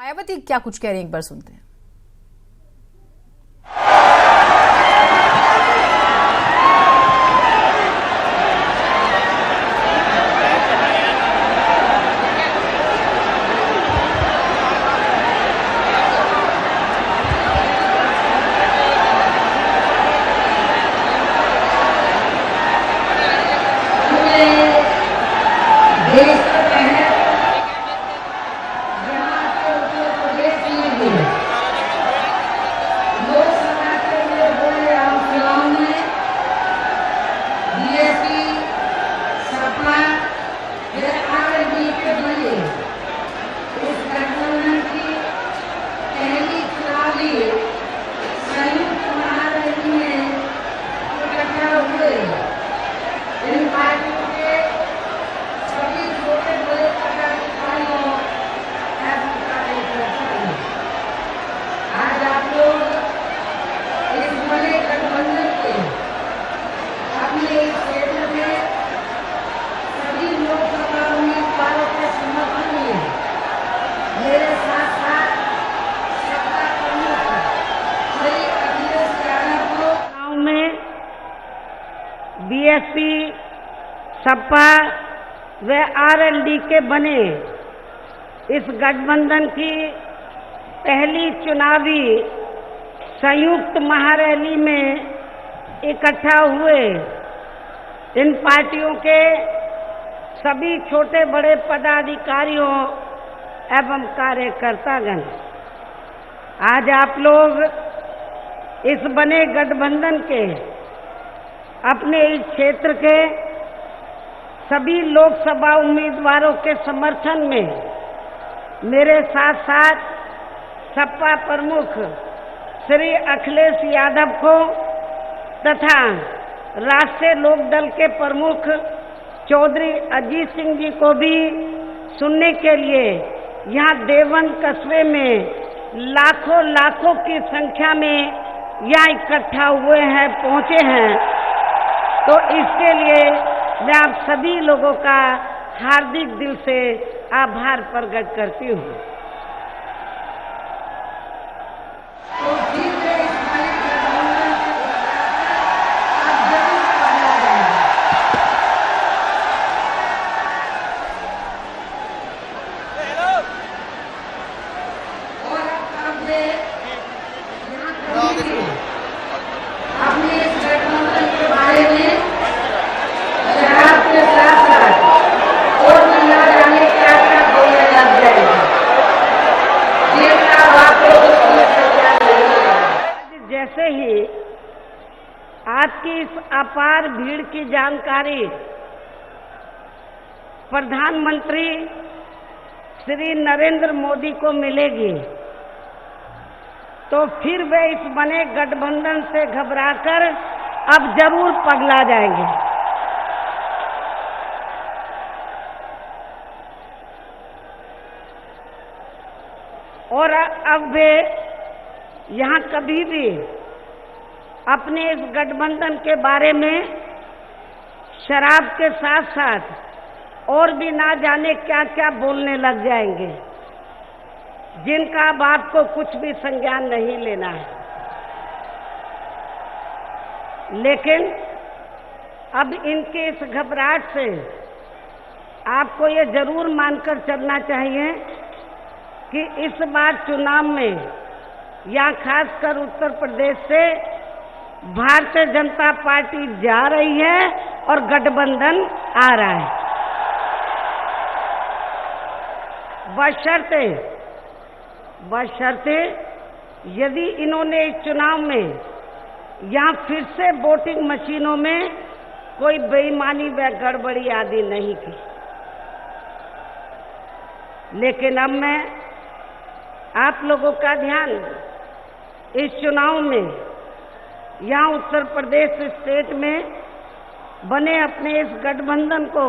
मायावती क्या कुछ कह रही हैं, एक बार सुनते हैं। बीएसपी, सपा व आरएलडी के बने इस गठबंधन की पहली चुनावी संयुक्त महारैली में इकट्ठा हुए इन पार्टियों के सभी छोटे बड़े पदाधिकारियों एवं कार्यकर्तागण, आज आप लोग इस बने गठबंधन के अपने इस क्षेत्र के सभी लोकसभा उम्मीदवारों के समर्थन में मेरे साथ साथ सपा प्रमुख श्री अखिलेश यादव को तथा राष्ट्रीय लोकदल के प्रमुख चौधरी अजीत सिंह जी को भी सुनने के लिए यहाँ देवबंद कस्बे में लाखों की संख्या में यहाँ इकट्ठा हुए हैं, पहुंचे हैं। तो इसके लिए मैं आप सभी लोगों का हार्दिक दिल से आभार प्रकट करती हूँ। जैसे ही आज की इस अपार भीड़ की जानकारी प्रधानमंत्री श्री नरेंद्र मोदी को मिलेगी तो फिर वे इस बने गठबंधन से घबराकर अब जरूर पगला जाएंगे। और अब वे यहाँ कभी भी अपने इस गठबंधन के बारे में शराब के साथ साथ और भी ना जाने क्या क्या बोलने लग जाएंगे, जिनका अब आपको कुछ भी संज्ञान नहीं लेना है। लेकिन अब इनके इस घबराहट से आपको ये जरूर मानकर चलना चाहिए कि इस बार चुनाव में या खासकर उत्तर प्रदेश से भारतीय जनता पार्टी जा रही है और गठबंधन आ रहा है, बशर्ते यदि इन्होंने इस चुनाव में या फिर से वोटिंग मशीनों में कोई बेईमानी व गड़बड़ी आदि नहीं की। लेकिन अब मैं आप लोगों का ध्यान इस चुनाव में यहाँ उत्तर प्रदेश स्टेट में बने अपने इस गठबंधन को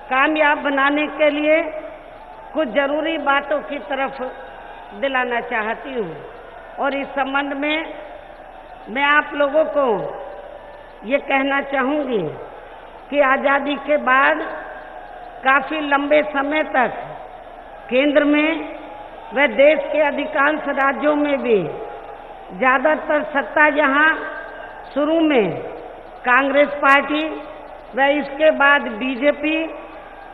कामयाब बनाने के लिए कुछ जरूरी बातों की तरफ दिलाना चाहती हूँ। और इस संबंध में मैं आप लोगों को ये कहना चाहूँगी कि आज़ादी के बाद काफ़ी लंबे समय तक केंद्र में व देश के अधिकांश राज्यों में भी ज्यादातर सत्ता यहाँ शुरू में कांग्रेस पार्टी व इसके बाद बीजेपी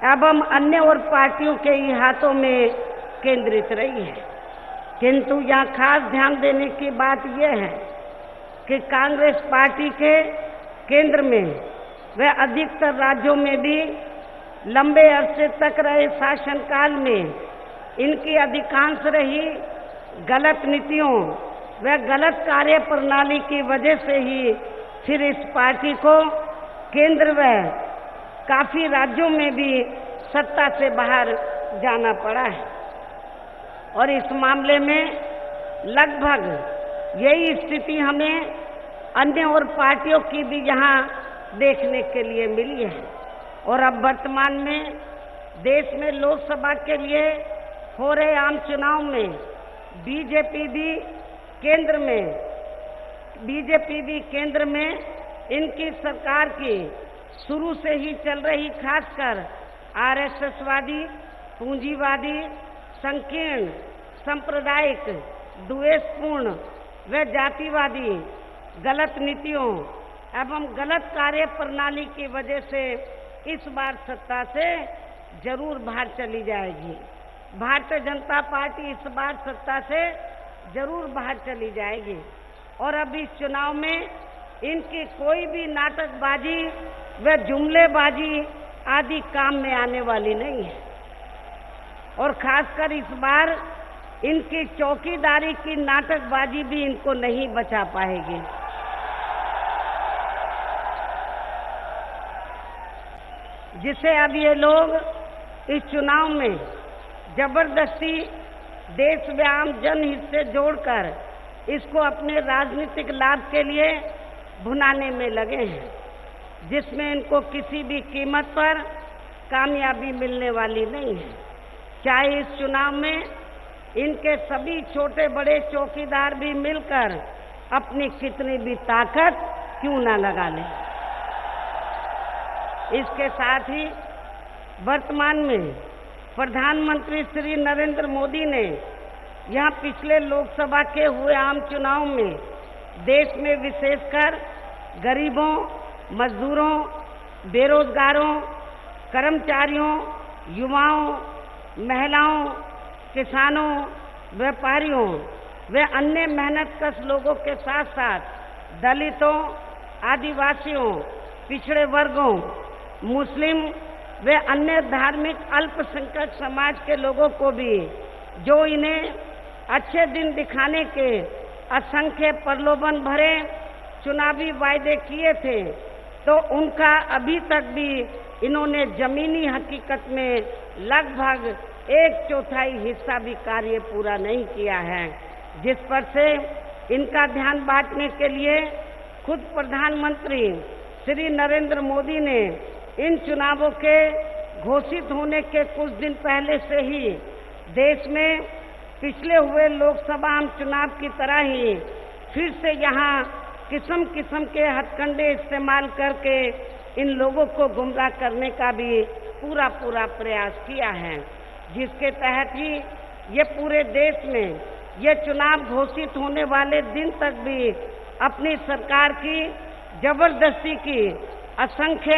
एवं अन्य और पार्टियों के ही हाथों में केंद्रित रही है। किंतु यहाँ खास ध्यान देने की बात यह है कि कांग्रेस पार्टी के केंद्र में व अधिकतर राज्यों में भी लंबे अरसे तक रहे शासनकाल में इनकी अधिकांश रही गलत नीतियों व गलत कार्य प्रणाली की वजह से ही फिर इस पार्टी को केंद्र व काफी राज्यों में भी सत्ता से बाहर जाना पड़ा है। और इस मामले में लगभग यही स्थिति हमें अन्य और पार्टियों की भी यहाँ देखने के लिए मिली है। और अब वर्तमान में देश में लोकसभा के लिए हो रहे आम चुनाव में बीजेपी भी केंद्र में इनकी सरकार की शुरू से ही चल रही खासकर आरएसएसवादी, पूंजीवादी, संकीर्ण, सांप्रदायिक, द्वेषपूर्ण व जातिवादी गलत नीतियों एवं गलत कार्य प्रणाली की वजह से इस बार सत्ता से जरूर बाहर चली जाएगी। भारतीय जनता पार्टी इस बार सत्ता से जरूर बाहर चली जाएगी। और अब इस चुनाव में इनकी कोई भी नाटकबाजी व जुमलेबाजी आदि काम में आने वाली नहीं है। और खासकर इस बार इनकी चौकीदारी की नाटकबाजी भी इनको नहीं बचा पाएगी। जिसे अब ये लोग इस चुनाव में जबरदस्ती देश व आम जनहित से जोड़कर इसको अपने राजनीतिक लाभ के लिए भुनाने में लगे हैं, जिसमें इनको किसी भी कीमत पर कामयाबी मिलने वाली नहीं है। चाहे इस चुनाव में इनके सभी छोटे बड़े चौकीदार भी मिलकर अपनी कितनी भी ताकत क्यों ना लगा लें। इसके साथ ही वर्तमान में प्रधानमंत्री श्री नरेंद्र मोदी ने यहाँ पिछले लोकसभा के हुए आम चुनाव में देश में विशेषकर गरीबों, मजदूरों, बेरोजगारों, कर्मचारियों, युवाओं, महिलाओं, किसानों, व्यापारियों व अन्य मेहनतकश लोगों के साथ साथ दलितों, आदिवासियों, पिछड़े वर्गों, मुस्लिम व अन्य धार्मिक अल्पसंख्यक समाज के लोगों को भी जो इन्हें अच्छे दिन दिखाने के असंख्य प्रलोभन भरे चुनावी वायदे किए थे, तो उनका अभी तक भी इन्होंने जमीनी हकीकत में लगभग 1/4 हिस्सा भी कार्य पूरा नहीं किया है। जिस पर से इनका ध्यान बांटने के लिए खुद प्रधानमंत्री श्री नरेंद्र मोदी ने इन चुनावों के घोषित होने के कुछ दिन पहले से ही देश में पिछले हुए लोकसभा आम चुनाव की तरह ही फिर से यहाँ किस्म किस्म के हथकंडे इस्तेमाल करके इन लोगों को गुमराह करने का भी पूरा प्रयास किया है, जिसके तहत ही ये पूरे देश में ये चुनाव घोषित होने वाले दिन तक भी अपनी सरकार की जबरदस्ती की असंख्य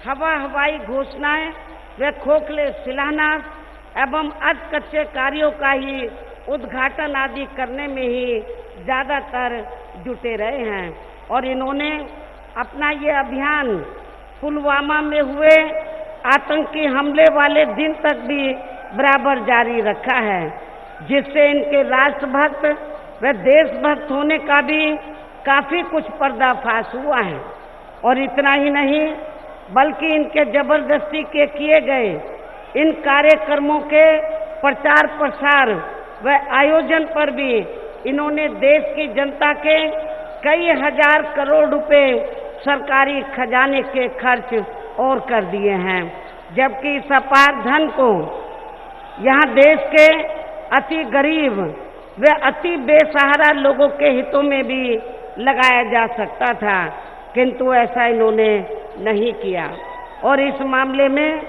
हवाई घोषणाएं व खोखले शिलान्यास एवं अधकच्चे कार्यों का ही उद्घाटन आदि करने में ही ज्यादातर जुटे रहे हैं। और इन्होंने अपना ये अभियान पुलवामा में हुए आतंकी हमले वाले दिन तक भी बराबर जारी रखा है, जिससे इनके राष्ट्रभक्त व देशभक्त होने का भी काफी कुछ पर्दाफाश हुआ है। और इतना ही नहीं बल्कि इनके जबरदस्ती के किए गए इन कार्यक्रमों के प्रचार प्रसार व आयोजन पर भी इन्होंने देश की जनता के कई हजार करोड़ रुपए सरकारी खजाने के खर्च और कर दिए हैं, जबकि इस अपार धन को यहाँ देश के अति गरीब व अति बेसहारा लोगों के हितों में भी लगाया जा सकता था, किंतु ऐसा इन्होंने नहीं किया। और इस मामले में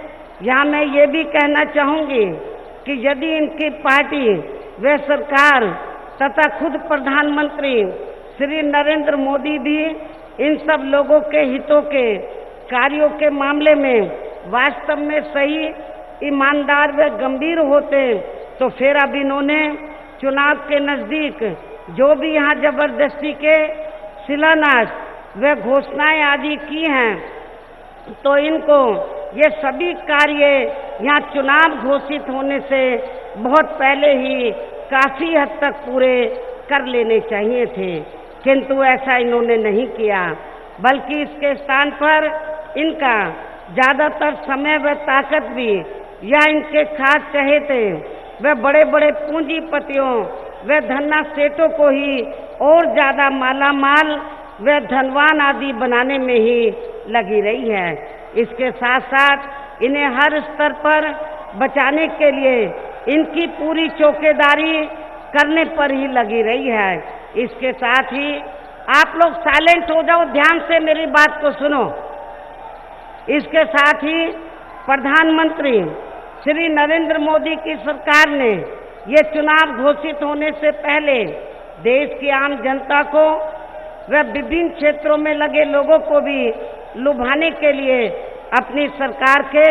यहाँ मैं ये भी कहना चाहूँगी कि यदि इनकी पार्टी व सरकार तथा खुद प्रधानमंत्री श्री नरेंद्र मोदी भी इन सब लोगों के हितों के कार्यों के मामले में वास्तव में सही, ईमानदार व गंभीर होते तो फिर अब इन्होंने चुनाव के नजदीक जो भी यहाँ जबरदस्ती के शिलान्यास व घोषणाएं आदि की हैं, तो इनको ये सभी कार्य यहाँ चुनाव घोषित होने से बहुत पहले ही काफी हद तक पूरे कर लेने चाहिए थे, किंतु ऐसा इन्होंने नहीं किया, बल्कि इसके स्थान पर इनका ज्यादातर समय व ताकत भी या इनके खास चहेते व बड़े बड़े पूंजीपतियों व धन्ना सेठों को ही और ज्यादा मालामाल व धनवान आदि बनाने में ही लगी रही है। इसके साथ साथ इन्हें हर स्तर पर बचाने के लिए इनकी पूरी चौकीदारी करने पर ही लगी रही है। इसके साथ ही आप लोग साइलेंट हो जाओ, ध्यान से मेरी बात को सुनो। इसके साथ ही प्रधानमंत्री श्री नरेंद्र मोदी की सरकार ने ये चुनाव घोषित होने से पहले देश की आम जनता को व विभिन्न क्षेत्रों में लगे लोगों को भी लुभाने के लिए अपनी सरकार के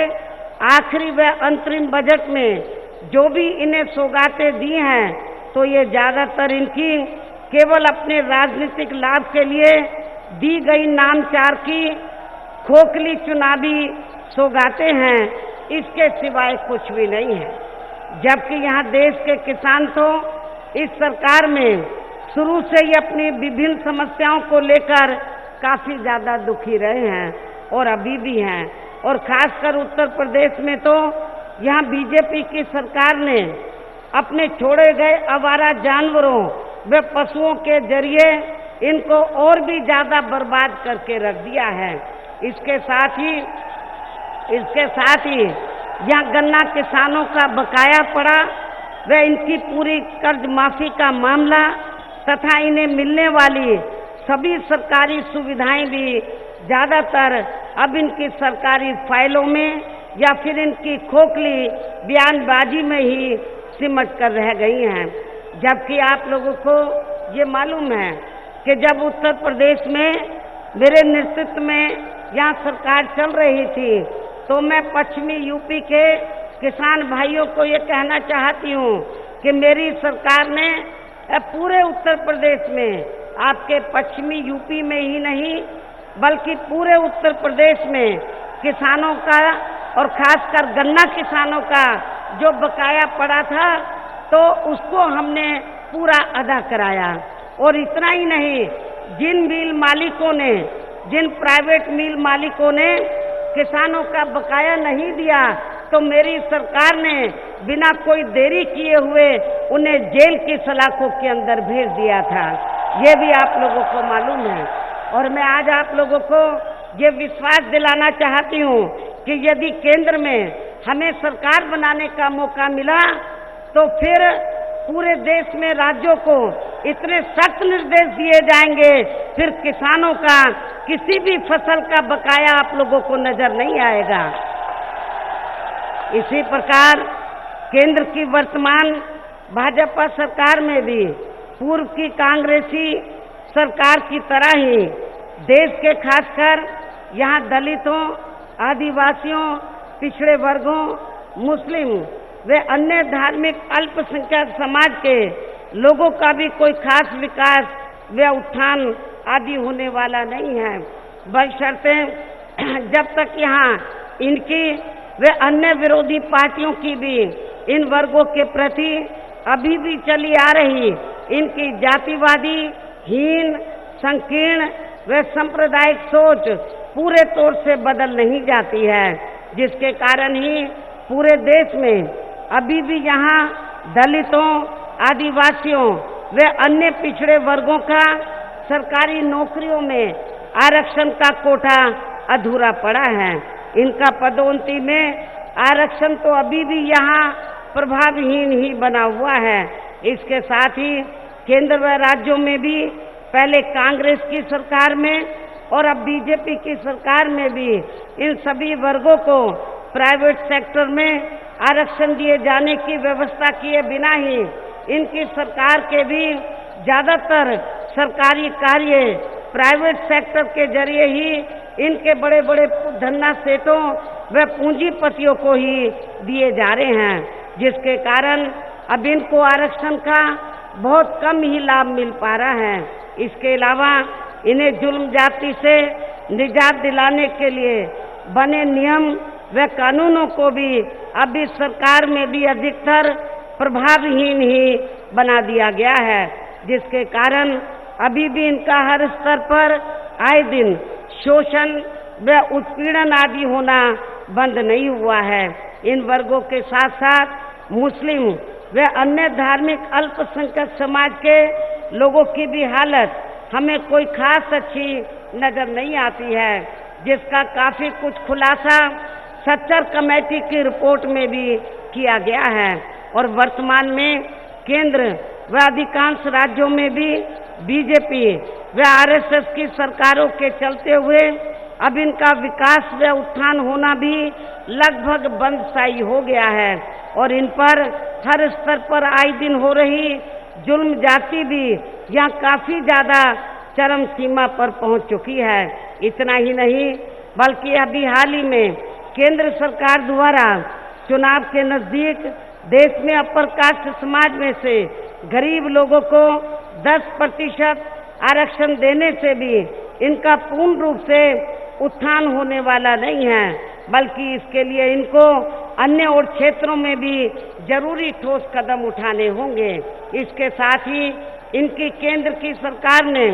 आखिरी व अंतरिम बजट में जो भी इन्हें सौगातें दी हैं, तो ये ज्यादातर इनकी केवल अपने राजनीतिक लाभ के लिए दी गई नामचार की खोखली चुनावी सौगातें हैं, इसके सिवाय कुछ भी नहीं है। जबकि यहाँ देश के किसान तो इस सरकार में शुरू से ही अपनी विभिन्न समस्याओं को लेकर काफी ज्यादा दुखी रहे हैं और अभी भी हैं, और खासकर उत्तर प्रदेश में तो यहाँ बीजेपी की सरकार ने अपने छोड़े गए आवारा जानवरों व पशुओं के जरिए इनको और भी ज्यादा बर्बाद करके रख दिया है। इसके साथ ही यहाँ गन्ना किसानों का बकाया पड़ा व इनकी पूरी कर्ज माफी का मामला तथा इन्हें मिलने वाली सभी सरकारी सुविधाएं भी ज्यादातर अब इनकी सरकारी फाइलों में या फिर इनकी खोखली बयानबाजी में ही सिमट कर रह गई हैं। जबकि आप लोगों को ये मालूम है कि जब उत्तर प्रदेश में मेरे नेतृत्व में यहाँ सरकार चल रही थी, तो मैं पश्चिमी यूपी के किसान भाइयों को ये कहना चाहती हूँ कि मेरी सरकार ने पूरे उत्तर प्रदेश में, आपके पश्चिमी यूपी में ही नहीं बल्कि पूरे उत्तर प्रदेश में किसानों का और खासकर गन्ना किसानों का जो बकाया पड़ा था, तो उसको हमने पूरा अदा कराया। और इतना ही नहीं, जिन प्राइवेट मिल मालिकों ने किसानों का बकाया नहीं दिया, तो मेरी सरकार ने बिना कोई देरी किए हुए उन्हें जेल की सलाखों के अंदर भेज दिया था। ये भी आप लोगों को मालूम है। और मैं आज आप लोगों को ये विश्वास दिलाना चाहती हूँ कि यदि केंद्र में हमें सरकार बनाने का मौका मिला, तो फिर पूरे देश में राज्यों को इतने सख्त निर्देश दिए जाएंगे, फिर किसानों का किसी भी फसल का बकाया आप लोगों को नजर नहीं आएगा। इसी प्रकार केंद्र की वर्तमान भाजपा सरकार में भी पूर्व की कांग्रेसी सरकार की तरह ही देश के खासकर यहाँ दलितों, आदिवासियों, पिछड़े वर्गों, मुस्लिम वे अन्य धार्मिक अल्पसंख्यक समाज के लोगों का भी कोई खास विकास व उत्थान आदि होने वाला नहीं है, बशर्ते जब तक यहाँ इनकी वे अन्य विरोधी पार्टियों की भी इन वर्गों के प्रति अभी भी चली आ रही इनकी जातिवादी, हीन, संकीर्ण व सांप्रदायिक सोच पूरे तौर से बदल नहीं जाती है, जिसके कारण ही पूरे देश में अभी भी यहाँ दलितों, आदिवासियों व अन्य पिछड़े वर्गों का सरकारी नौकरियों में आरक्षण का कोटा अधूरा पड़ा है। इनका पदोन्नति में आरक्षण तो अभी भी यहाँ प्रभावहीन ही बना हुआ है। इसके साथ ही केंद्र व राज्यों में भी पहले कांग्रेस की सरकार में और अब बीजेपी की सरकार में भी इन सभी वर्गों को प्राइवेट सेक्टर में आरक्षण दिए जाने की व्यवस्था किए बिना ही इनकी सरकार के भी ज्यादातर सरकारी कार्य प्राइवेट सेक्टर के जरिए ही इनके बड़े बड़े धन्ना सेठों व पूंजीपतियों को ही दिए जा रहे हैं, जिसके कारण अब इनको आरक्षण का बहुत कम ही लाभ मिल पा रहा है। इसके अलावा इन्हें जुल्म जाति से निजात दिलाने के लिए बने नियम व कानूनों को भी अब इस सरकार में भी अधिकतर प्रभावहीन ही बना दिया गया है, जिसके कारण अभी भी इनका हर स्तर पर आए दिन शोषण व उत्पीड़न आदि होना बंद नहीं हुआ है। इन वर्गों के साथ साथ मुस्लिम व अन्य धार्मिक अल्पसंख्यक समाज के लोगों की भी हालत हमें कोई खास अच्छी नजर नहीं आती है, जिसका काफी कुछ खुलासा सच्चर कमेटी की रिपोर्ट में भी किया गया है। और वर्तमान में केंद्र व अधिकांश राज्यों में भी बीजेपी व आरएसएस की सरकारों के चलते हुए अब इनका विकास व उत्थान होना भी लगभग बंदशाई हो गया है और इन पर हर स्तर पर आए दिन हो रही जुल्म जाति भी यहाँ काफी ज्यादा चरम सीमा पर पहुंच चुकी है। इतना ही नहीं बल्कि अभी हाल ही में केंद्र सरकार द्वारा चुनाव के नजदीक देश में अपर कास्ट समाज में से गरीब लोगों को 10% आरक्षण देने से भी इनका पूर्ण रूप से उत्थान होने वाला नहीं है, बल्कि इसके लिए इनको अन्य और क्षेत्रों में भी जरूरी ठोस कदम उठाने होंगे। इसके साथ ही इनकी केंद्र की सरकार ने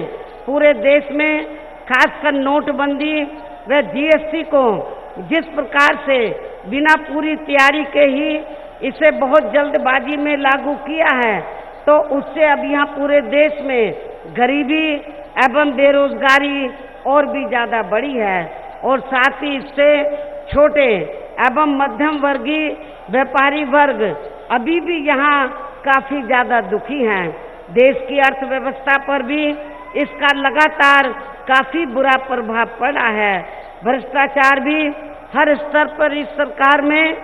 पूरे देश में खासकर नोटबंदी व जीएसटी को जिस प्रकार से बिना पूरी तैयारी के ही इसे बहुत जल्दबाजी में लागू किया है, तो उससे अब यहाँ पूरे देश में गरीबी एवं बेरोजगारी और भी ज्यादा बढ़ी है और साथ ही इससे छोटे एवं मध्यम वर्गीय व्यापारी वर्ग अभी भी यहाँ काफी ज्यादा दुखी हैं। देश की अर्थव्यवस्था पर भी इसका लगातार काफी बुरा प्रभाव पड़ा है। भ्रष्टाचार भी हर स्तर पर इस सरकार में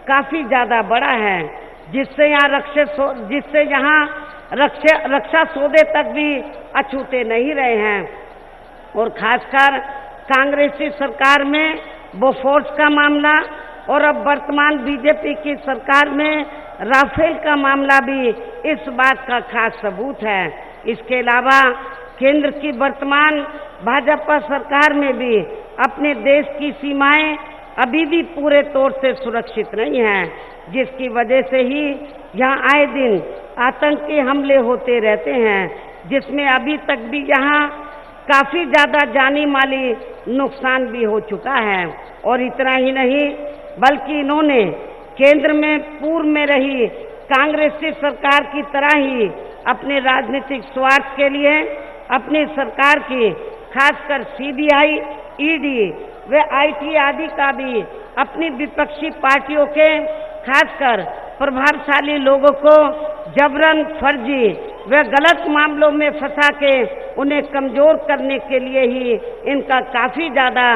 काफी ज्यादा बढ़ा है, जिससे यहाँ रक्षा सौदे तक भी अछूते नहीं रहे हैं। और खासकर कांग्रेसी सरकार में बोफोर्स का मामला और अब वर्तमान बीजेपी की सरकार में राफेल का मामला भी इस बात का खास सबूत है। इसके अलावा केंद्र की वर्तमान भाजपा सरकार में भी अपने देश की सीमाएं अभी भी पूरे तौर से सुरक्षित नहीं हैं, जिसकी वजह से ही यहाँ आए दिन आतंकी हमले होते रहते हैं, जिसमें अभी तक भी यहाँ काफी ज्यादा जानी माली नुकसान भी हो चुका है। और इतना ही नहीं बल्कि इन्होंने केंद्र में पूर्व में रही कांग्रेसी सरकार की तरह ही अपने राजनीतिक स्वार्थ के लिए अपनी सरकार की खासकर सीबीआई, ईडी व आईटी आदि का भी अपनी विपक्षी पार्टियों के खासकर प्रभावशाली लोगों को जबरन फर्जी व गलत मामलों में फंसा के उन्हें कमजोर करने के लिए ही इनका काफी ज्यादा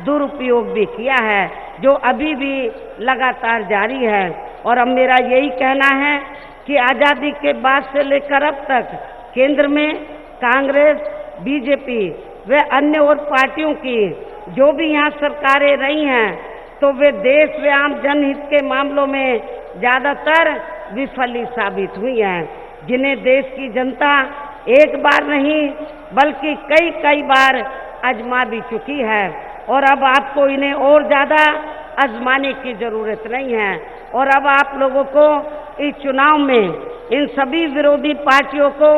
दुरुपयोग भी किया है, जो अभी भी लगातार जारी है। और अब मेरा यही कहना है कि आजादी के बाद से लेकर अब तक केंद्र में कांग्रेस, बीजेपी व अन्य और पार्टियों की जो भी यहाँ सरकारें रही हैं, तो वे देश व आम जनहित के मामलों में ज्यादातर विफली साबित हुई हैं, जिन्हें देश की जनता एक बार नहीं बल्कि कई बार आजमा भी चुकी है। और अब आपको इन्हें और ज्यादा आजमाने की जरूरत नहीं है। और अब आप लोगों को इस चुनाव में इन सभी विरोधी पार्टियों को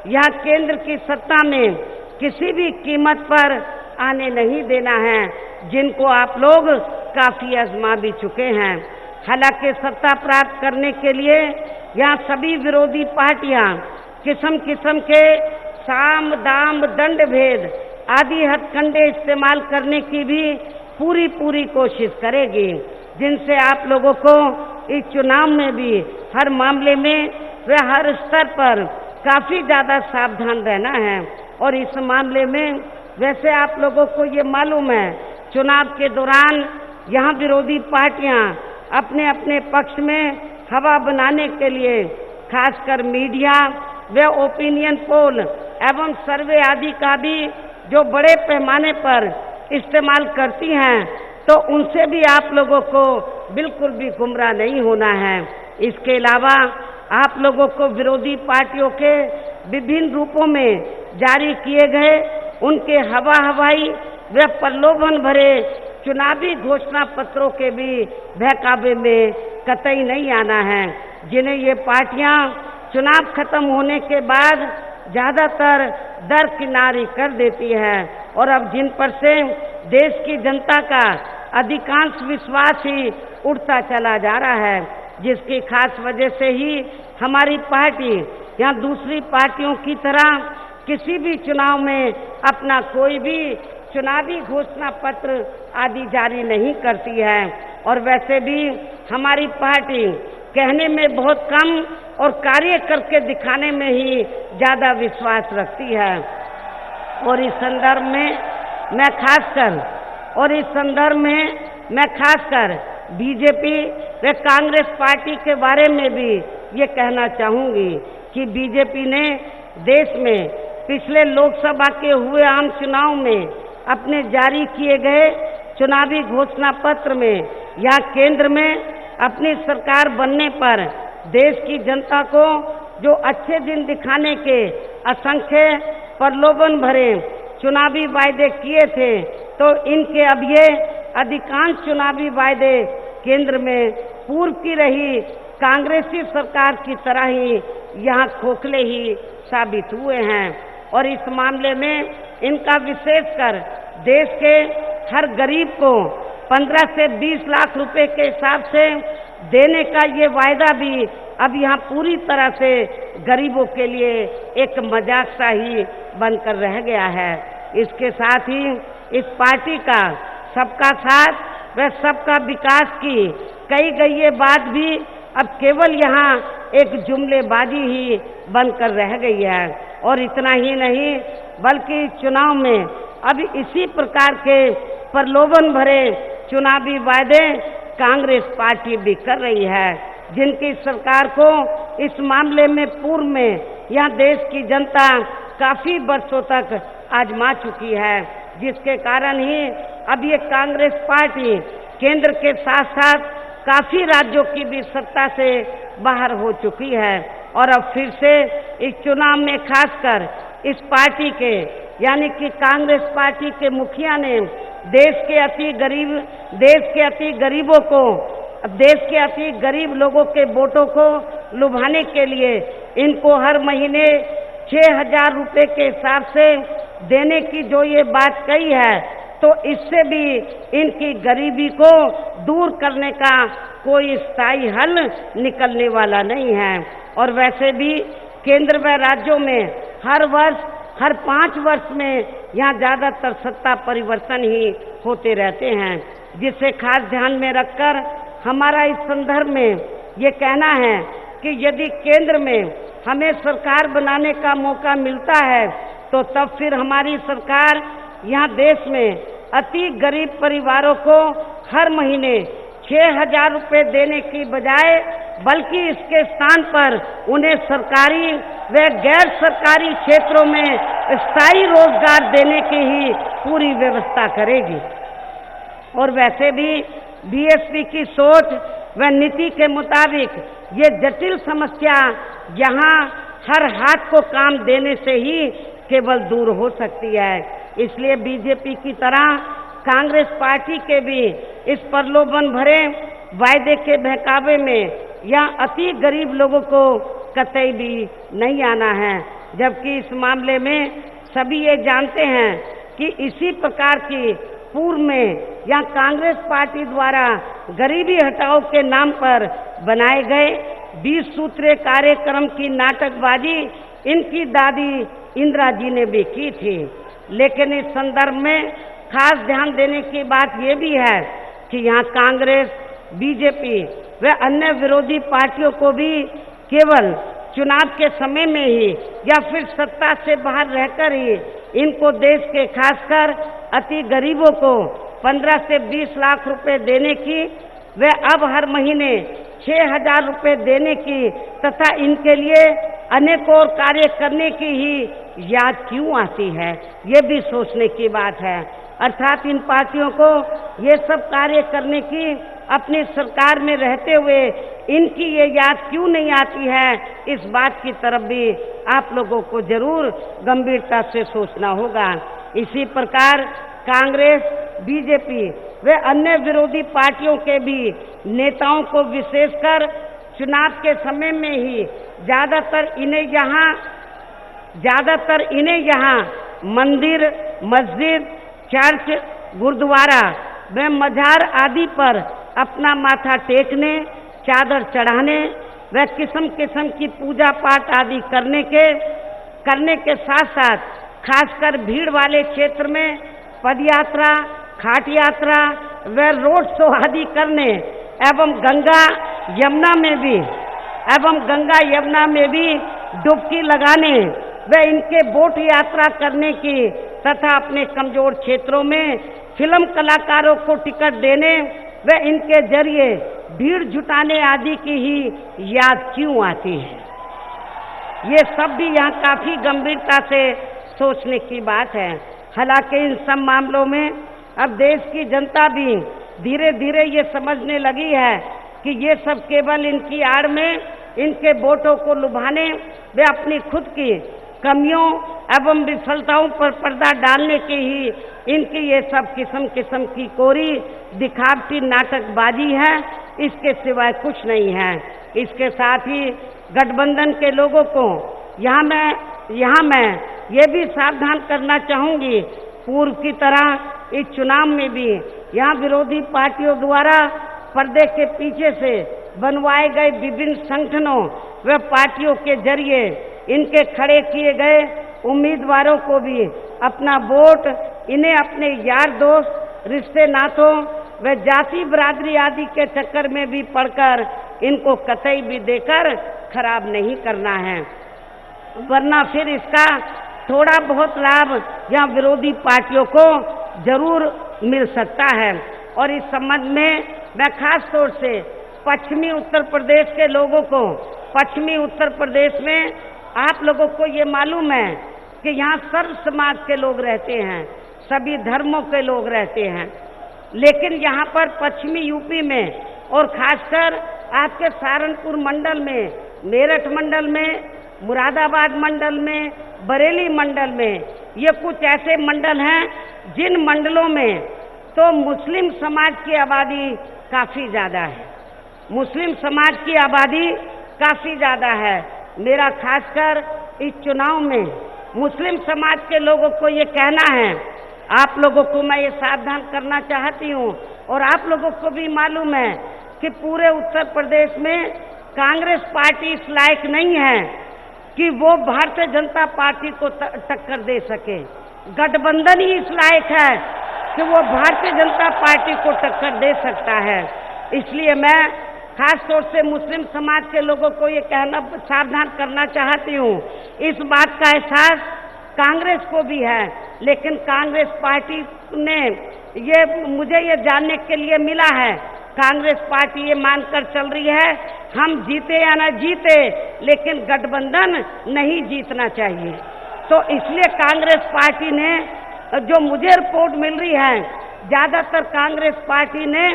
यहाँ केंद्र की सत्ता में किसी भी कीमत पर आने नहीं देना है, जिनको आप लोग काफी आजमा भी चुके हैं। हालांकि सत्ता प्राप्त करने के लिए यहाँ सभी विरोधी पार्टियां किस्म किस्म के साम दाम दंड भेद आदि हथकंडे इस्तेमाल करने की भी पूरी कोशिश करेगी, जिनसे आप लोगों को इस चुनाव में भी हर मामले में व हर स्तर पर काफी ज्यादा सावधान रहना है। और इस मामले में वैसे आप लोगों को ये मालूम है, चुनाव के दौरान यहाँ विरोधी पार्टियां अपने अपने पक्ष में हवा बनाने के लिए खासकर मीडिया व ओपिनियन पोल एवं सर्वे आदि का भी जो बड़े पैमाने पर इस्तेमाल करती हैं, तो उनसे भी आप लोगों को बिल्कुल भी गुमराह नहीं होना है। इसके अलावा आप लोगों को विरोधी पार्टियों के विभिन्न रूपों में जारी किए गए उनके हवाई व प्रलोभन भरे चुनावी घोषणा पत्रों के भी बहकावे में कतई नहीं आना है, जिन्हें ये पार्टियां चुनाव खत्म होने के बाद ज्यादातर दरकिनारी कर देती है और अब जिन पर से देश की जनता का अधिकांश विश्वास ही उठता चला जा रहा है, जिसकी खास वजह से ही हमारी पार्टी यहाँ दूसरी पार्टियों की तरह किसी भी चुनाव में अपना कोई भी चुनावी घोषणा पत्र आदि जारी नहीं करती है। और वैसे भी हमारी पार्टी कहने में बहुत कम और कार्य करके दिखाने में ही ज्यादा विश्वास रखती है। और इस संदर्भ में मैं खासकर बीजेपी व कांग्रेस पार्टी के बारे में भी ये कहना चाहूंगी कि बीजेपी ने देश में पिछले लोकसभा के हुए आम चुनाव में अपने जारी किए गए चुनावी घोषणा पत्र में या केंद्र में अपनी सरकार बनने पर देश की जनता को जो अच्छे दिन दिखाने के असंख्य प्रलोभन भरे चुनावी वायदे किए थे, तो इनके अब ये अधिकांश चुनावी वायदे केंद्र में पूर्व की रही कांग्रेसी सरकार की तरह ही यहाँ खोखले ही साबित हुए हैं। और इस मामले में इनका विशेषकर देश के हर गरीब को 15 से 20 लाख रुपए के हिसाब से देने का ये वायदा भी अब यहाँ पूरी तरह से गरीबों के लिए एक मजाक सा ही बनकर रह गया है। इसके साथ ही इस पार्टी का सबका साथ व सबका विकास की कही गई ये बात भी अब केवल यहाँ एक जुमलेबाजी ही बनकर रह गई है। और इतना ही नहीं बल्कि चुनाव में अब इसी प्रकार के प्रलोभन भरे चुनावी वायदे कांग्रेस पार्टी भी कर रही है, जिनकी सरकार को इस मामले में पूर्व में यह देश की जनता काफी वर्षों तक आजमा चुकी है, जिसके कारण ही अब ये कांग्रेस पार्टी केंद्र के साथ साथ काफी राज्यों की भी सत्ता से बाहर हो चुकी है। और अब फिर से इस चुनाव में खासकर इस पार्टी के यानी कि कांग्रेस पार्टी के मुखिया ने देश के अति गरीब लोगों के वोटों को लुभाने के लिए इनको हर महीने 6,000 रुपए के हिसाब से देने की जो ये बात कही है, तो इससे भी इनकी गरीबी को दूर करने का कोई स्थायी हल निकलने वाला नहीं है। और वैसे भी केंद्र व राज्यों में हर 5 वर्ष में यहाँ ज्यादातर सत्ता परिवर्तन ही होते रहते हैं, जिसे खास ध्यान में रखकर हमारा इस संदर्भ में ये कहना है कि यदि केंद्र में हमें सरकार बनाने का मौका मिलता है, तो तब फिर हमारी सरकार यहाँ देश में अति गरीब परिवारों को हर महीने 6,000 रुपए देने की बजाय बल्कि इसके स्थान पर उन्हें सरकारी व गैर सरकारी क्षेत्रों में स्थायी रोजगार देने की ही पूरी व्यवस्था करेगी। और वैसे भी बीएसपी की सोच व नीति के मुताबिक ये जटिल समस्या यहाँ हर हाथ को काम देने से ही केवल दूर हो सकती है। इसलिए बीजेपी की तरह कांग्रेस पार्टी के भी इस प्रलोभन भरे वायदे के बहकावे में या अति गरीब लोगों को कतई भी नहीं आना है, जबकि इस मामले में सभी ये जानते हैं कि इसी प्रकार की पूर्व में या कांग्रेस पार्टी द्वारा गरीबी हटाओ के नाम पर बनाए गए 20 सूत्रीय कार्यक्रम की नाटकबाजी इनकी दादी इंदिरा जी ने भी की थी। लेकिन इस संदर्भ में खास ध्यान देने की बात ये भी है कि यहाँ कांग्रेस, बीजेपी व अन्य विरोधी पार्टियों को भी केवल चुनाव के समय में ही या फिर सत्ता से बाहर रहकर ही इनको देश के खासकर अति गरीबों को 15 से 20 लाख रुपए देने की व अब हर महीने 6,000 रुपए देने की तथा इनके लिए अनेक और कार्य करने की ही याद क्यों आती है, ये भी सोचने की बात है। अर्थात इन पार्टियों को ये सब कार्य करने की अपनी सरकार में रहते हुए इनकी ये याद क्यों नहीं आती है, इस बात की तरफ भी आप लोगों को जरूर गंभीरता से सोचना होगा। इसी प्रकार कांग्रेस, बीजेपी व अन्य विरोधी पार्टियों के भी नेताओं को विशेषकर चुनाव के समय में ही ज्यादातर इन्हें यहाँ मंदिर, मस्जिद, चर्च, गुरुद्वारा व मजार आदि पर अपना माथा टेकने, चादर चढ़ाने व किस्म किस्म की पूजा पाठ आदि करने के साथ साथ खासकर भीड़ वाले क्षेत्र में पदयात्रा, घाट यात्रा व रोड शो आदि करने एवं गंगा यमुना में भी डुबकी लगाने व इनके बोट यात्रा करने की तथा अपने कमजोर क्षेत्रों में फिल्म कलाकारों को टिकट देने व इनके जरिए भीड़ जुटाने आदि की ही याद क्यों आती है। ये सब भी यहाँ काफी गंभीरता से सोचने की बात है। हालांकि इन सब मामलों में अब देश की जनता भी धीरे धीरे ये समझने लगी है कि ये सब केवल इनकी आड़ में इनके वोटों को लुभाने व अपनी खुद की कमियों एवं विफलताओं पर पर्दा डालने की ही इनकी ये सब किस्म की कोरी दिखावटी नाटकबाजी है, इसके सिवाय कुछ नहीं है। इसके साथ ही गठबंधन के लोगों को यहाँ मैं ये भी सावधान करना चाहूंगी, पूर्व की तरह इस चुनाव में भी यहाँ विरोधी पार्टियों द्वारा पर्दे के पीछे से बनवाए गए विभिन्न संगठनों व पार्टियों के जरिए इनके खड़े किए गए उम्मीदवारों को भी अपना वोट इन्हें अपने यार दोस्त, रिश्ते नातों व जाति बिरादरी आदि के चक्कर में भी पड़कर इनको कतई भी देकर खराब नहीं करना है, वरना फिर इसका थोड़ा बहुत लाभ या विरोधी पार्टियों को जरूर मिल सकता है। और इस संबंध में मैं खास तौर से पश्चिमी उत्तर प्रदेश के लोगों को, पश्चिमी उत्तर प्रदेश में आप लोगों को ये मालूम है कि यहाँ सर्व समाज के लोग रहते हैं, सभी धर्मों के लोग रहते हैं, लेकिन यहाँ पर पश्चिमी यूपी में और खासकर आपके सहारनपुर मंडल में, मेरठ मंडल में, मुरादाबाद मंडल में, बरेली मंडल में, ये कुछ ऐसे मंडल हैं जिन मंडलों में तो मुस्लिम समाज की आबादी काफी ज्यादा है, मुस्लिम समाज की आबादी काफी ज्यादा है। मेरा खासकर इस चुनाव में मुस्लिम समाज के लोगों को ये कहना है, आप लोगों को मैं ये सावधान करना चाहती हूँ और आप लोगों को भी मालूम है कि पूरे उत्तर प्रदेश में कांग्रेस पार्टी इस लायक नहीं है कि वो भारतीय जनता पार्टी को टक्कर दे सके। गठबंधन ही इस लायक है कि वो भारतीय जनता पार्टी को टक्कर दे सकता है। इसलिए मैं खास तौर से मुस्लिम समाज के लोगों को ये कहना सावधान करना चाहती हूँ, इस बात का एहसास कांग्रेस को भी है, लेकिन कांग्रेस पार्टी ने मुझे ये जानने के लिए मिला है, कांग्रेस पार्टी ये मानकर चल रही है हम जीते या ना जीते लेकिन गठबंधन नहीं जीतना चाहिए। तो इसलिए कांग्रेस पार्टी ने, जो मुझे रिपोर्ट मिल रही है, ज्यादातर कांग्रेस पार्टी ने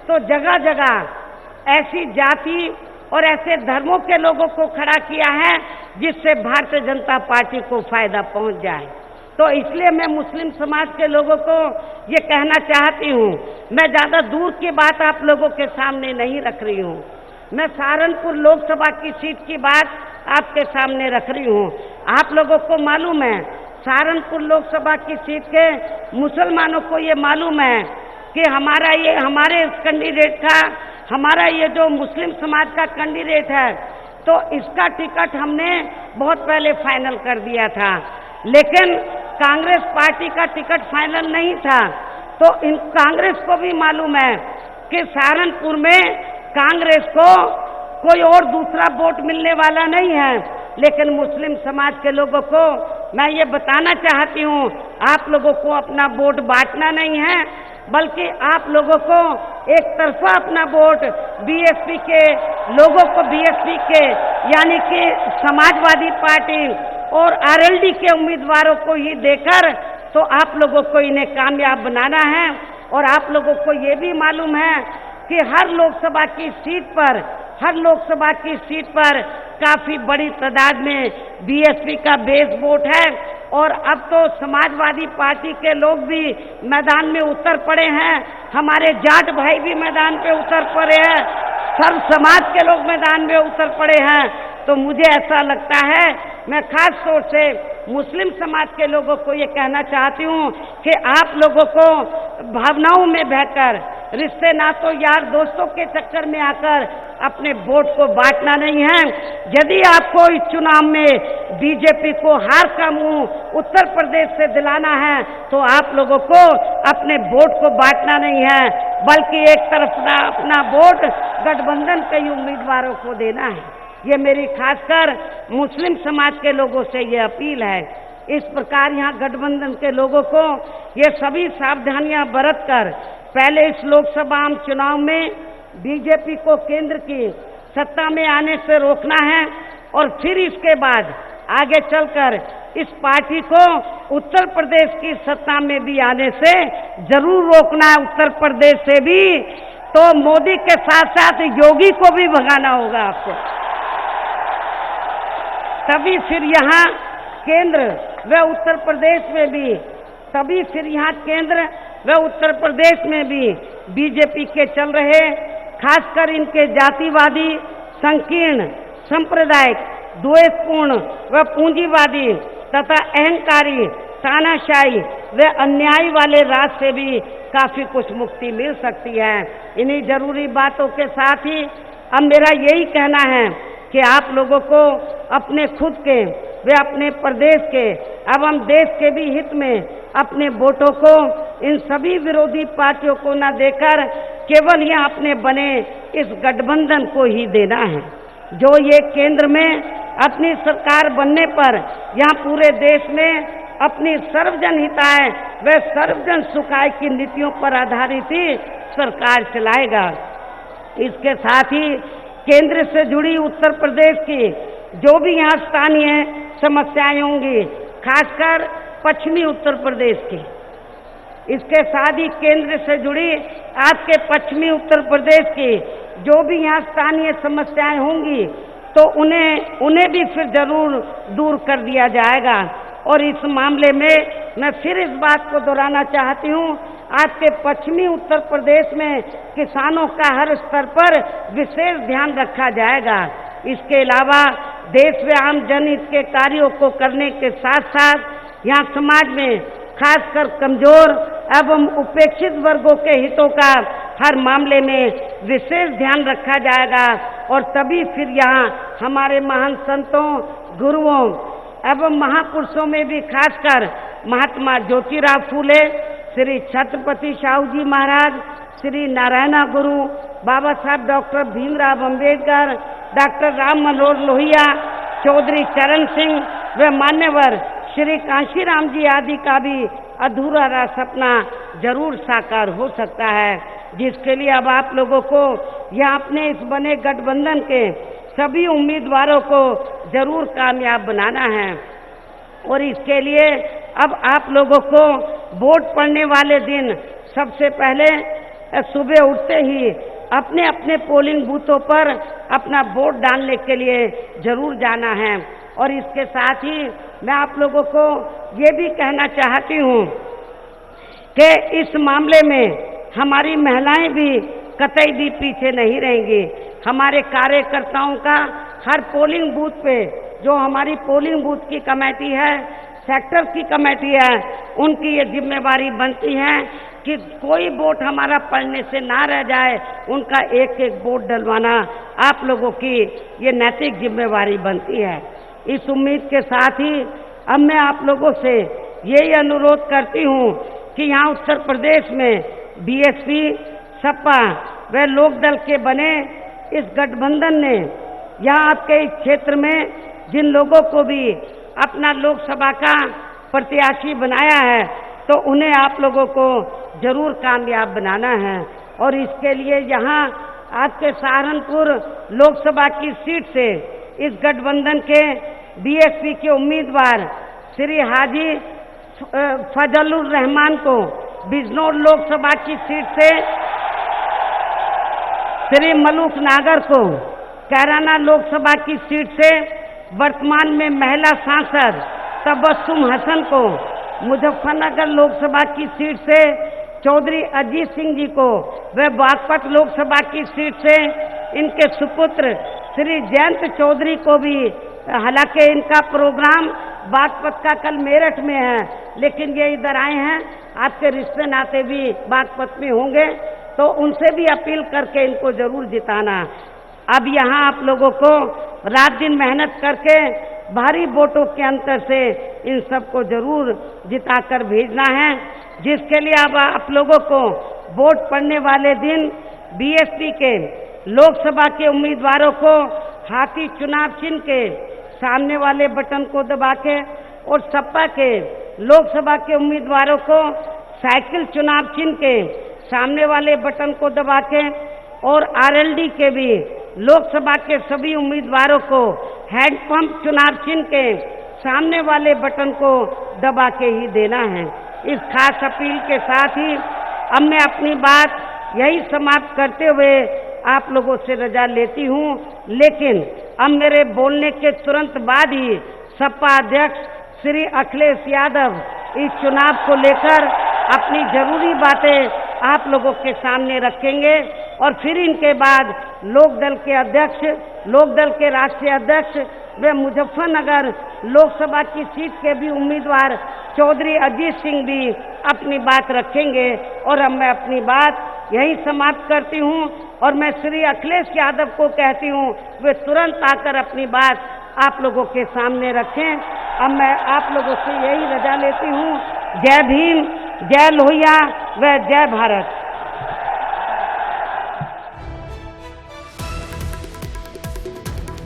तो जगह जगह ऐसी जाति और ऐसे धर्मों के लोगों को खड़ा किया है जिससे भारतीय जनता पार्टी को फायदा पहुंच जाए। तो इसलिए मैं मुस्लिम समाज के लोगों को ये कहना चाहती हूँ, मैं ज्यादा दूर की बात आप लोगों के सामने नहीं रख रही हूँ, मैं सहारनपुर लोकसभा की सीट की बात आपके सामने रख रही हूँ। आप लोगों को मालूम है सहारनपुर लोकसभा की सीट के मुसलमानों को ये मालूम है कि हमारे कैंडिडेट का, हमारा ये जो मुस्लिम समाज का कैंडिडेट है तो इसका टिकट हमने बहुत पहले फाइनल कर दिया था, लेकिन कांग्रेस पार्टी का टिकट फाइनल नहीं था। तो इन कांग्रेस को भी मालूम है कि सहारनपुर में कांग्रेस को कोई और दूसरा वोट मिलने वाला नहीं है, लेकिन मुस्लिम समाज के लोगों को मैं ये बताना चाहती हूँ, आप लोगों को अपना वोट बांटना नहीं है, बल्कि आप लोगों को एक तरफा अपना वोट बीएसपी के लोगों को, बीएसपी के यानी कि समाजवादी पार्टी और आरएलडी के उम्मीदवारों को ही देकर तो आप लोगों को इन्हें कामयाब बनाना है। और आप लोगों को ये भी मालूम है कि हर लोकसभा की सीट पर काफी बड़ी तादाद में बीएसपी का बेस वोट है। और अब तो समाजवादी पार्टी के लोग भी मैदान में उतर पड़े हैं, हमारे जाट भाई भी मैदान पे उतर पड़े हैं, सर्व समाज के लोग मैदान में उतर पड़े हैं। तो मुझे ऐसा लगता है, मैं खास तौर से मुस्लिम समाज के लोगों को ये कहना चाहती हूँ कि आप लोगों को भावनाओं में बहकर, रिश्ते नातों यार दोस्तों के चक्कर में आकर अपने वोट को बांटना नहीं है। यदि आपको इस चुनाव में बीजेपी को हार का मुंह उत्तर प्रदेश से दिलाना है तो आप लोगों को अपने वोट को बांटना नहीं है, बल्कि एक तरफ अपना वोट गठबंधन के उम्मीदवारों को देना है। ये मेरी खासकर मुस्लिम समाज के लोगों से ये अपील है। इस प्रकार यहाँ गठबंधन के लोगों को ये सभी सावधानियां बरतकर पहले इस लोकसभा आम चुनाव में बीजेपी को केंद्र की सत्ता में आने से रोकना है और फिर इसके बाद आगे चलकर इस पार्टी को उत्तर प्रदेश की सत्ता में भी आने से जरूर रोकना है। उत्तर प्रदेश से भी तो मोदी के साथ साथ योगी को भी भगाना होगा आपको, तभी फिर यहाँ केंद्र व उत्तर प्रदेश में भी उत्तर प्रदेश में भी बीजेपी के चल रहे, खासकर इनके जातिवादी, संकीर्ण, सांप्रदायिक, द्वेषपूर्ण व पूंजीवादी तथा अहंकारी, तानाशाही व अन्याय वाले राज से भी काफी कुछ मुक्ति मिल सकती है। इन्हीं जरूरी बातों के साथ ही अब मेरा यही कहना है कि आप लोगों को अपने खुद के वे अपने प्रदेश के एवं देश के भी हित में अपने वोटों को इन सभी विरोधी पार्टियों को न देकर केवल यहाँ अपने बने इस गठबंधन को ही देना है, जो ये केंद्र में अपनी सरकार बनने पर यहाँ पूरे देश में अपनी सर्वजन हिताय व सर्वजन सुखाय की नीतियों पर आधारित ही सरकार चलाएगा। इसके साथ ही केंद्र से जुड़ी उत्तर प्रदेश की जो भी यहाँ स्थानीय समस्याएं होंगी, खासकर पश्चिमी उत्तर प्रदेश की, इसके साथ ही केंद्र से जुड़ी आपके पश्चिमी उत्तर प्रदेश की जो भी यहाँ स्थानीय समस्याएं होंगी तो उन्हें भी फिर जरूर दूर कर दिया जाएगा। और इस मामले में मैं फिर इस बात को दोहराना चाहती हूँ, आपके पश्चिमी उत्तर प्रदेश में किसानों का हर स्तर पर विशेष ध्यान रखा जाएगा। इसके अलावा देश व आम जनहित के कार्यों को करने के साथ साथ यहाँ समाज में खासकर कमजोर एवं उपेक्षित वर्गों के हितों का हर मामले में विशेष ध्यान रखा जाएगा। और तभी फिर यहाँ हमारे महान संतों, गुरुओं एवं महापुरुषों में भी खासकर महात्मा ज्योतिराव फूले, श्री छत्रपति शाहू जी महाराज, श्री नारायण गुरु, बाबा साहब डॉक्टर भीमराव अंबेडकर, डॉक्टर राम मनोहर लोहिया, चौधरी चरण सिंह व मान्यवर श्री कांशीराम जी आदि का भी अधूरा सपना जरूर साकार हो सकता है, जिसके लिए अब आप लोगों को या अपने इस बने गठबंधन के सभी उम्मीदवारों को जरूर कामयाब बनाना है। और इसके लिए अब आप लोगों को वोट पड़ने वाले दिन सबसे पहले सुबह उठते ही अपने अपने पोलिंग बूथों पर अपना वोट डालने के लिए जरूर जाना है। और इसके साथ ही मैं आप लोगों को ये भी कहना चाहती हूँ कि इस मामले में हमारी महिलाएं भी कतई भी पीछे नहीं रहेंगी। हमारे कार्यकर्ताओं का हर पोलिंग बूथ पे, जो हमारी पोलिंग बूथ की कमेटी है, सेक्टर की कमेटी है, उनकी ये जिम्मेवारी बनती है कि कोई वोट हमारा पड़ने से ना रह जाए, उनका एक एक वोट डलवाना आप लोगों की ये नैतिक जिम्मेवारी बनती है। इस उम्मीद के साथ ही अब मैं आप लोगों से यही अनुरोध करती हूँ कि यहाँ उत्तर प्रदेश में बीएसपी, सपा व लोकदल के बने इस गठबंधन ने यहाँ आपके इस क्षेत्र में जिन लोगों को भी अपना लोकसभा का प्रत्याशी बनाया है तो उन्हें आप लोगों को जरूर कामयाब बनाना है। और इसके लिए यहाँ आपके सहारनपुर लोकसभा की सीट से इस गठबंधन के बीएसपी के उम्मीदवार श्री हाजी फजलुर रहमान को बिजनौर लोकसभा की सीट से, श्री मलूक नागर को कैराना लोकसभा की सीट से, वर्तमान में महिला सांसद तबस्सुम हसन को मुजफ्फरनगर लोकसभा की सीट से, चौधरी अजीत सिंह जी को व बागपत लोकसभा की सीट से इनके सुपुत्र श्री जयंत चौधरी को भी, हालांकि इनका प्रोग्राम बागपत का कल मेरठ में है, लेकिन ये इधर आए हैं, आपके रिश्ते नाते भी बागपत में होंगे, तो उनसे भी अपील करके इनको जरूर जिताना। अब यहाँ आप लोगों को रात दिन मेहनत करके भारी वोटों के अंतर से इन सबको जरूर जिताकर भेजना है, जिसके लिए अब आप लोगों को वोट पड़ने वाले दिन बीएसपी के लोकसभा के उम्मीदवारों को हाथी चुनाव चिन्ह के सामने वाले बटन को दबा के, और सपा के लोकसभा के उम्मीदवारों को साइकिल चुनाव चिन्ह के सामने वाले बटन को दबा के, और आरएलडी के भी लोकसभा के सभी उम्मीदवारों को हैंडपंप चुनाव चिन्ह के सामने वाले बटन को दबा के ही देना है। इस खास अपील के साथ ही अब मैं अपनी बात यही समाप्त करते हुए आप लोगों से रजा लेती हूँ, लेकिन अब मेरे बोलने के तुरंत बाद ही सपा अध्यक्ष श्री अखिलेश यादव इस चुनाव को लेकर अपनी जरूरी बातें आप लोगों के सामने रखेंगे, और फिर इनके बाद लोकदल के अध्यक्ष, लोकदल के राष्ट्रीय अध्यक्ष व मुजफ्फरनगर लोकसभा की सीट के भी उम्मीदवार चौधरी अजीत सिंह भी अपनी बात रखेंगे। और अब मैं अपनी बात यही समाप्त करती हूँ, और मैं श्री अखिलेश यादव को कहती हूँ वे तुरंत आकर अपनी बात आप लोगों के सामने रखें। अब मैं आप लोगों से यही रजा लेती हूँ। जय भीम, जय लोहिया व जय भारत।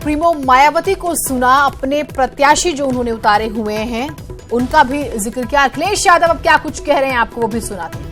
प्रीमो मायावती को सुना, अपने प्रत्याशी जो उन्होंने उतारे हुए हैं उनका भी जिक्र किया। अखिलेश यादव अब क्या कुछ कह रहे हैं आपको वो भी सुनाते हैं।